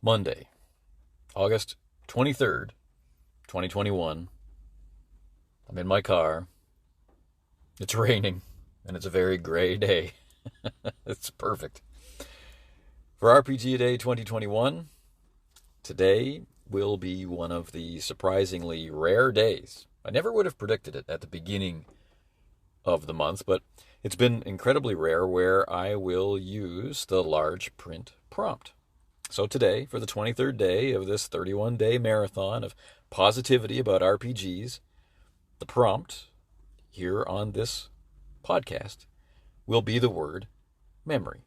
Monday, August 23rd, 2021. I'm in my car. It's raining, and it's a very gray day. It's perfect. For RPG Day 2021, today will be one of the surprisingly rare days. I never would have predicted it at the beginning of the month, but it's been incredibly rare where I will use the large print prompt. So today, for the 23rd day of this 31-day marathon of positivity about RPGs, the prompt here on this podcast will be the word memory.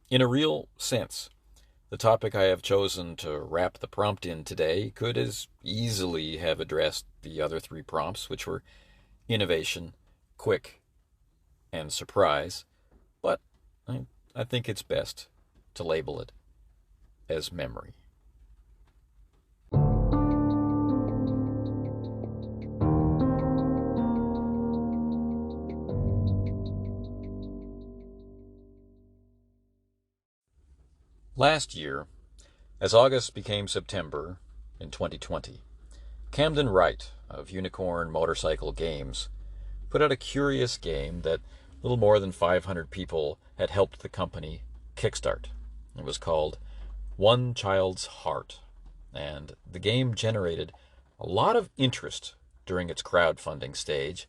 In a real sense, the topic I have chosen to wrap the prompt in today could as easily have addressed the other three prompts, which were innovation, quick, and surprise, but I think it's best to label it as memory. Last year, as August became September in 2020, Camden Wright of Unicorn Motorcycle Games put out a curious game that little more than 500 people had helped the company kickstart. It was called One Child's Heart, and the game generated a lot of interest during its crowdfunding stage,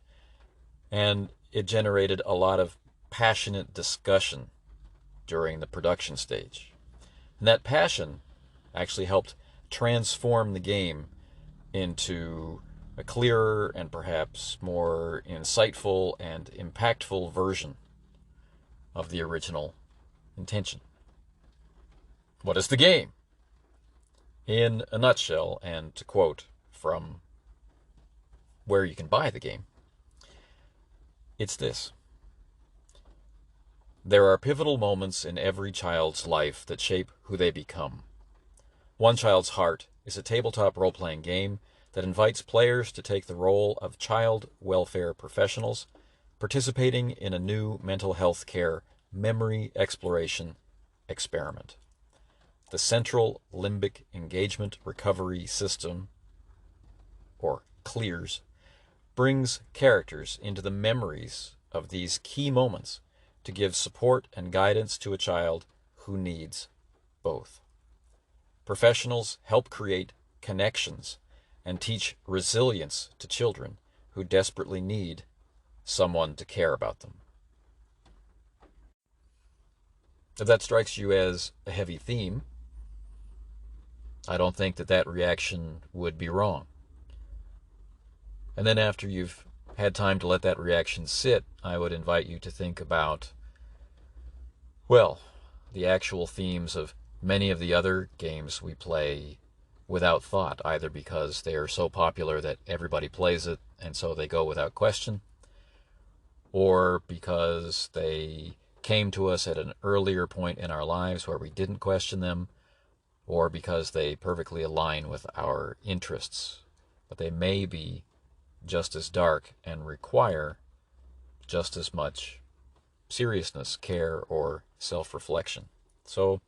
and it generated a lot of passionate discussion during the production stage. And that passion actually helped transform the game into a clearer and perhaps more insightful and impactful version of the original intention. What is the game? In a nutshell, and to quote from where you can buy the game, it's this. There are pivotal moments in every child's life that shape who they become. One Child's Heart is a tabletop role-playing game that invites players to take the role of child welfare professionals participating in a new mental health care memory exploration experiment. The Central Limbic Engagement Recovery System, or CLEARS, brings characters into the memories of these key moments to give support and guidance to a child who needs both. Professionals help create connections and teach resilience to children who desperately need someone to care about them. If that strikes you as a heavy theme, I don't think that reaction would be wrong. And then after you've had time to let that reaction sit, I would invite you to think about, well, the actual themes of many of the other games we play without thought, either because they are so popular that everybody plays it and so they go without question, or because they came to us at an earlier point in our lives where we didn't question them, or because they perfectly align with our interests, but they may be just as dark and require just as much seriousness, care, or self-reflection. So,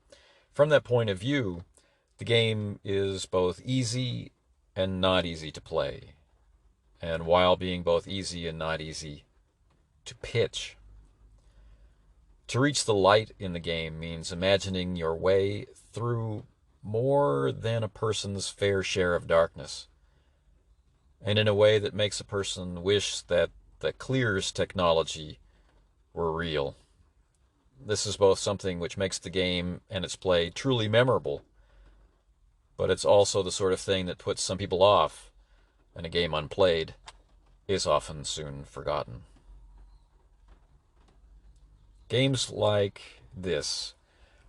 from that point of view, the game is both easy and not easy to play, and while being both easy and not easy to pitch. To reach the light in the game means imagining your way through more than a person's fair share of darkness, and in a way that makes a person wish that the CLEARS technology were real. This is both something which makes the game and its play truly memorable, but it's also the sort of thing that puts some people off, and a game unplayed is often soon forgotten. Games like this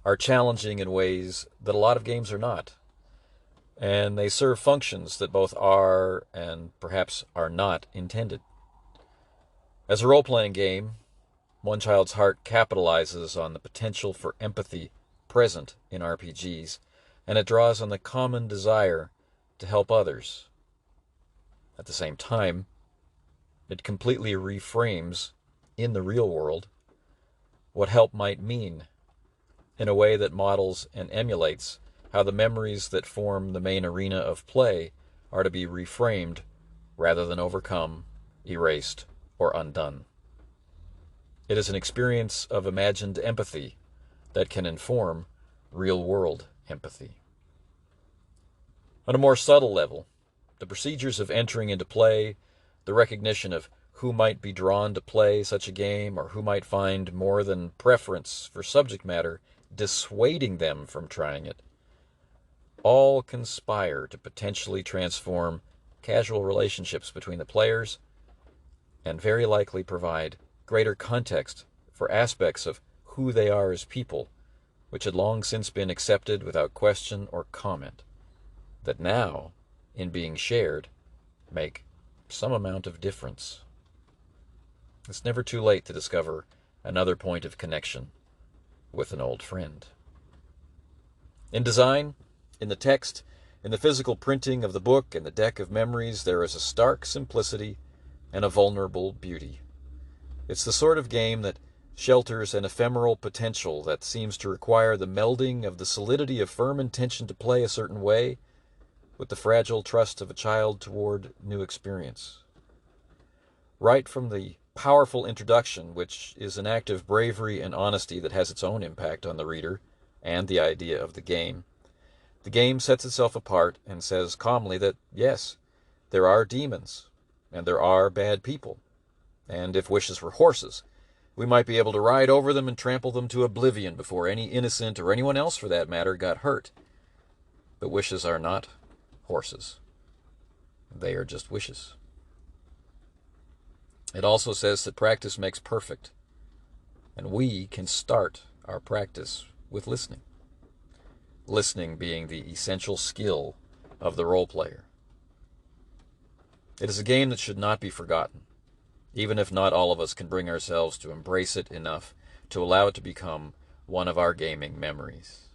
are challenging in ways that a lot of games are not, and they serve functions that both are and perhaps are not intended. As a role-playing game, One Child's Heart capitalizes on the potential for empathy present in RPGs, and it draws on the common desire to help others. At the same time, it completely reframes, in the real world, what help might mean in a way that models and emulates how the memories that form the main arena of play are to be reframed rather than overcome, erased, or undone. It is an experience of imagined empathy that can inform real-world empathy. On a more subtle level, the procedures of entering into play, the recognition of who might be drawn to play such a game or who might find more than preference for subject matter dissuading them from trying it, all conspire to potentially transform casual relationships between the players and very likely provide greater context for aspects of who they are as people, which had long since been accepted without question or comment, that now, in being shared, make some amount of difference. It's never too late to discover another point of connection with an old friend. In design, in the text, in the physical printing of the book and the deck of memories, there is a stark simplicity and a vulnerable beauty. It's the sort of game that shelters an ephemeral potential that seems to require the melding of the solidity of firm intention to play a certain way with the fragile trust of a child toward new experience. Right from the powerful introduction, which is an act of bravery and honesty that has its own impact on the reader and the idea of the game sets itself apart and says calmly that, yes, there are demons, and there are bad people, and if wishes were horses, we might be able to ride over them and trample them to oblivion before any innocent, or anyone else for that matter, got hurt. But wishes are not horses. They are just wishes. It also says that practice makes perfect, and we can start our practice with listening. Listening being the essential skill of the role player. It is a game that should not be forgotten, even if not all of us can bring ourselves to embrace it enough to allow it to become one of our gaming memories.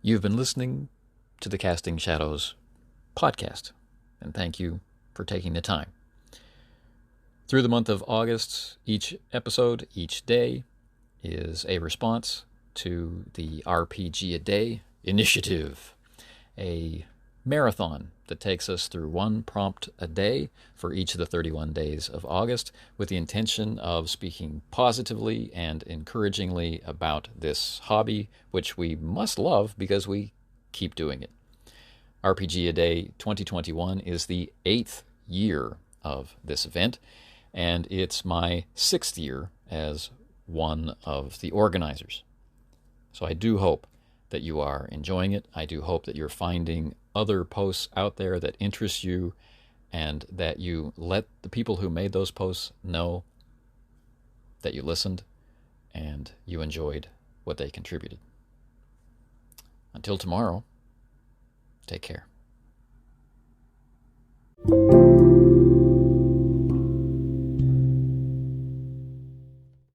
You've been listening to the Casting Shadows podcast, and thank you for taking the time. Through the month of August, each episode, each day, is a response to the RPG a Day initiative, a marathon that takes us through one prompt a day for each of the 31 days of August, with the intention of speaking positively and encouragingly about this hobby, which we must love because we keep doing it. RPG a Day 2021 is the 8th year of this event, and it's my 6th year as one of the organizers. So I do hope that you are enjoying it. I do hope that you're finding other posts out there that interest you, and that you let the people who made those posts know that you listened and you enjoyed what they contributed. Until tomorrow, take care.